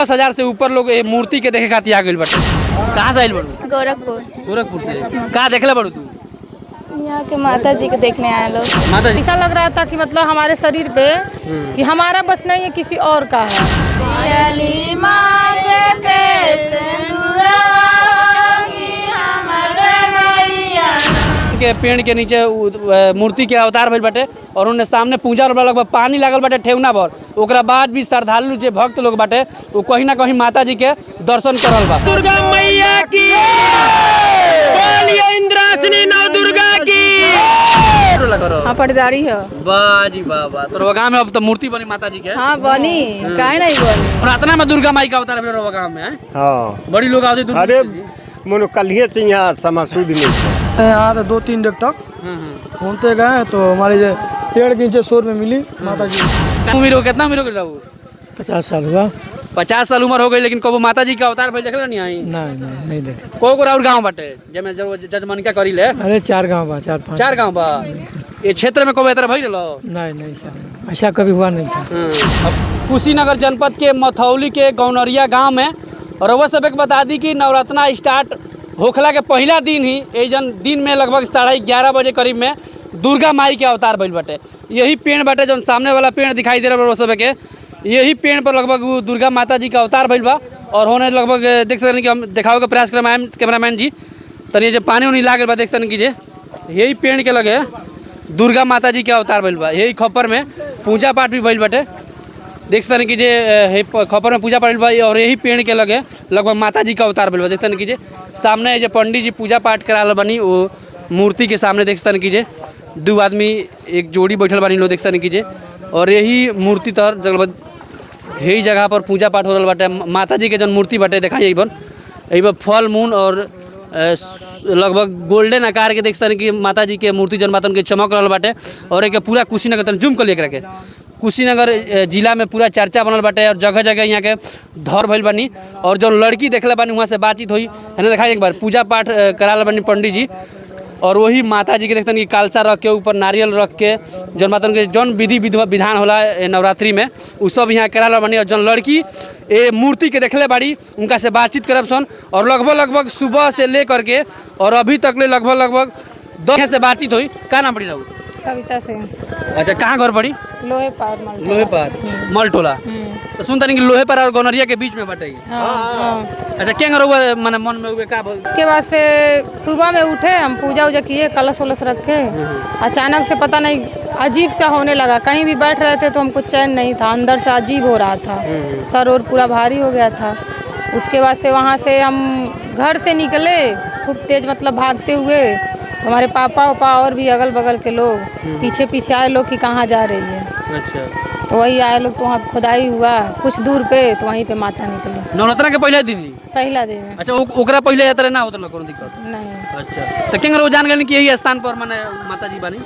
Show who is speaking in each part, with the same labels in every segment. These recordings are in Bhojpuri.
Speaker 1: 10,000 से ऊपर लोग ये मूर्ति के देखे खातिर आ गइल बाटे। कहाँ से आइल बाड़ू?
Speaker 2: गोरखपुर।
Speaker 1: गोरखपुर से। कहाँ देखले बाड़ू तू?
Speaker 2: यहाँ के माता जी को देखने आए लोग।
Speaker 1: माता जी
Speaker 3: ऐसा लग रहा था कि मतलब हमारे शरीर पे कि हमारा बस नहीं है, किसी और का है।
Speaker 1: के पेड़ के नीचे मूर्ति के अवतार भइल बाटे और उन्हें सामने पूजा लगभग पानी लागल बाटे ठेहुना भर। ओकरा बाद भी श्रद्धालु जे भक्त लोग बाटे वो कहीं ना कहीं माता जी के दर्शन करल बा। दुर्गा मैया की बोलिए, इंद्रासनी नव दुर्गा की।
Speaker 3: हाँ, पटदारी है।
Speaker 1: वाह जी वाह वाह। तो गाँव में अब तो मूर्ति बनी माता जी के।
Speaker 3: हाँ बनी, काहे नहीं बनी।
Speaker 1: प्रार्थना में दुर्गा माई का अवतार भइल गाँव में है।
Speaker 4: हाँ
Speaker 1: बड़ी लोग आते दुर्गा।
Speaker 4: अरे मनो कलिए से यहाँ समासूद नहीं
Speaker 5: यहाँ तो 2-3 डेग तक घूमते गए तो हमारे जो पेड़ के नीचे शोर में मिली माता जी।
Speaker 1: उम्र हो कितना उम्र हो गई?
Speaker 5: 50 साल हुआ।
Speaker 1: 50 साल उम्र हो गई, लेकिन कबो माता जी का अवतार भइल देखल नहीं आई?
Speaker 5: नहीं देखे।
Speaker 1: को और गांव बाटे जेमे जजमनिका करी ले?
Speaker 5: अरे 4 गाँव बा, 4-5
Speaker 1: 4 गांव बा। ये क्षेत्र में कबो इतना भइल रहो?
Speaker 5: नहीं सर, ऐसा कभी हुआ नहीं था।
Speaker 1: अब कुशीनगर जनपद के मथौली के गौनरिया गांव में और वह सब एक बता दी कि नवरत्ना स्टार्ट होखला के पहला दिन ही एजन दिन में लगभग 11:30 बजे करीब में दुर्गा माई के अवतार भइल बाटे। यही पेड़ बाटे जो सामने वाला पेड़ दिखाई दे रहा है सब के, यही पेड़ पर लगभग दुर्गा माता जी का अवतार भइल बा। और होने लगभग देख सकते कि हम दिखावे का प्रयास कर कैमरामैन जी तनी जो पानी उनी लागल बा देख सकते कीजिए। यही पेड़ के लगे दुर्गा माता जी के अवतार भइल बा। यही खप्पर में पूजा पाठ भी भइल बाटे देख सकते कीजिए। खप्पर में पूजा पाठ बा और यही पेड़ के लगे लगभग माता जी का अवतार भइल बा। देख सकते कीजिए सामने जो पंडित जी पूजा पाठ करा बनी वो मूर्ति के सामने देख सकते कीजिए 2 आदमी एक जोड़ी बैठल बानी लो देख सकते कीजिए। और यही मूर्ति तर लगभग यही जगह पर पूजा पाठ हो रहा बाटे। माता जी के जन मूर्ति बाटे दिखाई यही फल मून और लगभग गोल्डन आकार के देख सकते कि माता जी के मूर्ति जन बातन के चमक रहा बाटे। और एक पूरा कुशीनगर तन जूम कर लेकर के कुशीनगर जिला में पूरा चर्चा बनल बाटे और जगह जगह यहाँ के धर भइल बानी। और जो लड़की देखले बानी वहाँ से बातचीत हुई है ना, दिखाई एक बार पूजा पाठ करा बानी पंडित जी। और वही माता जी के देखते कि कालसा रख के ऊपर नारियल रख के जौन माता के जौन विधि विधान होला नवरात्रि में उ सब यहाँ करा बानी। और जौन लड़की ये मूर्ति के देखले बाड़ी उनका से बातचीत करब सन। और लगभग सुबह से ले करके और अभी तक ले लगभग 10 से बातचीत हुई। का नाम पड़ी रहू?
Speaker 3: सविता सिंह।
Speaker 1: अच्छा, कहाँ घर पड़ी?
Speaker 3: लोहे पार
Speaker 1: मलटोला। तो सुनता नहीं कि लोहे पार और गौनरिया के बीच में बटे। अच्छा, क्या हुआ मन में हुए का?
Speaker 3: उसके बाद से सुबह में उठे, हम पूजा उजा किए, कलश वलश रखे। अचानक से पता नहीं अजीब सा होने लगा। कहीं भी बैठ रहे थे तो हमको चैन नहीं था, अंदर से अजीब हो रहा था। सर और पूरा भारी हो गया था। उसके बाद से वहाँ से हम घर से निकले खूब तेज, मतलब भागते हुए। हमारे पापा और भी अगल बगल के लोग पीछे आए लोग कि कहाँ जा रही है।
Speaker 1: अच्छा,
Speaker 3: तो वही आए लोग तो वहाँ खुदाई हुआ कुछ दूर पे, तो वहीं पे माता निकली।
Speaker 1: नवरात्रा के पहले दिन ही?
Speaker 3: पहला दिन है।
Speaker 1: अच्छा, ओकरा पहले यात्रा ना होता कोनो दिक्कत
Speaker 3: नहीं।
Speaker 1: अच्छा, तो क्या जान गए कि यही स्थान पर माने माता जी बानी?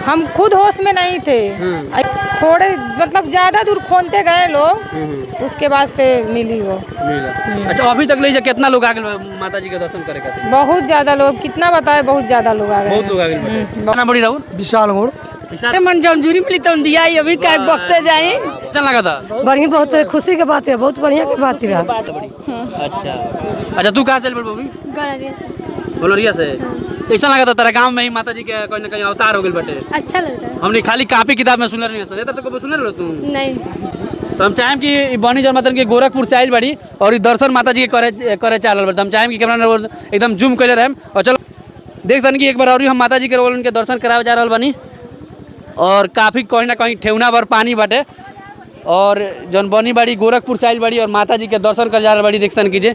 Speaker 3: हम खुद होश में नहीं थे। थोड़े मतलब ज्यादा दूर खोनते गए लोग, उसके बाद से मिली वो
Speaker 1: मिला। अच्छा, अभी तक ले जा कितना लोग आ गए माता जी के दर्शन करे खातिर?
Speaker 3: बहुत ज्यादा लोग, कितना बताए, बहुत ज्यादा लोग आ गए।
Speaker 1: बहुत लोग आ गए। कितना बड़ी रहू?
Speaker 5: विशाल मोड़।
Speaker 6: मन जमजूरी मिली तो दिया अभी का बक्से जाए।
Speaker 1: अच्छा लगा था?
Speaker 6: बढ़िया, बहुत खुशी के बात है, बहुत बढ़िया की बात है।
Speaker 1: अच्छा, तू कहाँ चल बोल? गोलरिया से। कैसा लगा था तेरा गांव में ही माता जी के कहीं ना कहीं अवतार हो गए बटे?
Speaker 2: अच्छा लग रहा है।
Speaker 1: हमने खाली कॉपी किताब में सुनल नहीं सुने तो सुने लो तू?
Speaker 2: नहीं।
Speaker 1: तो हम चाहें कि बनी जन माता के गोरखपुर से आइल बड़ी और दर्शन माता जी के करे चाल बड़ी। हम चाहें कि कैमरा एकदम जूम कर रहे और चलो देख सन कि एक बार और हम माता जी के उनके दर्शन करावे जा रहा बनी। और काफ़ी कहीं ना कहीं ठेहुना भर पानी बाटे और जौन बनी बाड़ी गोरखपुर से आइल बड़ी और माता जी के दर्शन कर जा रहा बड़ी। देख सन कीजिए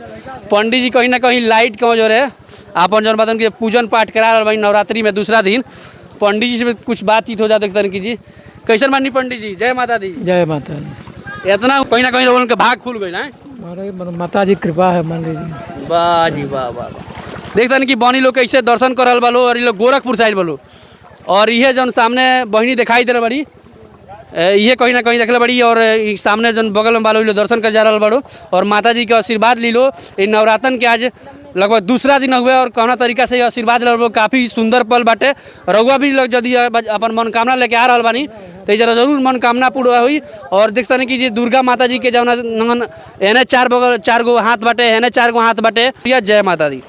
Speaker 1: पंडित जी कहीं ना कहीं लाइट कमजोर है, आपन जौन बात उनके पूजन पाठ करा रहा बड़ी नवरात्रि में दूसरा दिन। पंडित जी से कुछ बातचीत हो जाए देख सन कीजिए। कैसन मानी पंडित जी? जय माता दी।
Speaker 5: जय माता दी।
Speaker 1: इतना कहीं ना कहीं उनके भाग खुल गए ना?
Speaker 5: माता जी कृपा है मंदिर जी।
Speaker 1: वाह जी वाह वाह। देख सन कि बनी लोग कैसे दर्शन कर रहा बालो और ये लोग गोरखपुर से आइल बालो। और ये जौन सामने बहिनी दिखाई दे रहा बड़ी ये कहीं ना कहीं देखले बड़ी। और सामने जौन बगल में बालो दर्शन कर जा रहा बाड़ो और माता जी के आशीर्वाद ली लो। नवरातन के आज लगभग दूसरा दिन हुए और कौना तरीका से आशीर्वाद ले काफ़ी सुंदर पल बाटे। रउआ भी यदि अपन मनोकामना लेके आ रहा बानी तो जरा जरूर मनोकामना पूरा हुई। और देख सकते कि जे दुर्गा माता जी के जौन एने 4 गो हाथ बाटे, एने 4 गो हाथ बाटे। जय माता दी।